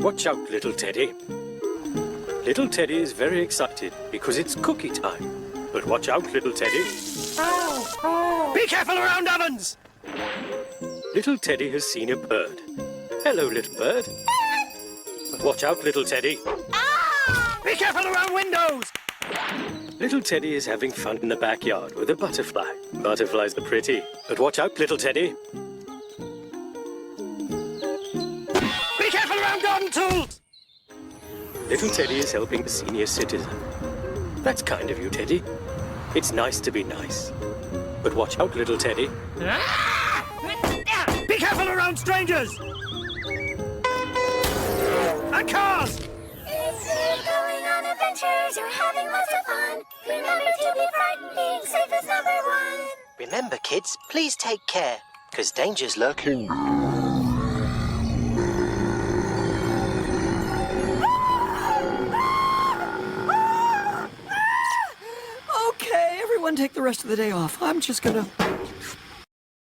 Watch out, little Teddy. Little Teddy is very excited because it's cookie time. But watch out, little Teddy. Be careful around ovens! Little Teddy has seen a bird. Hello, little bird. Watch out, little Teddy. Be careful around windows! Little Teddy is having fun in the backyard with a butterfly. Butterflies are pretty, but watch out, little Teddy. Be careful around garden tools! Little Teddy is helping the senior citizen. That's kind of you, Teddy. It's nice to be nice. But watch out, little Teddy. Be careful around strangers! And cars! If you're going on adventures, you're having lots of fun. Remember to be frightened, being safe is number one. Remember, kids, please take care, because danger's lurking. Okay, everyone take the rest of the day off. I'm just gonna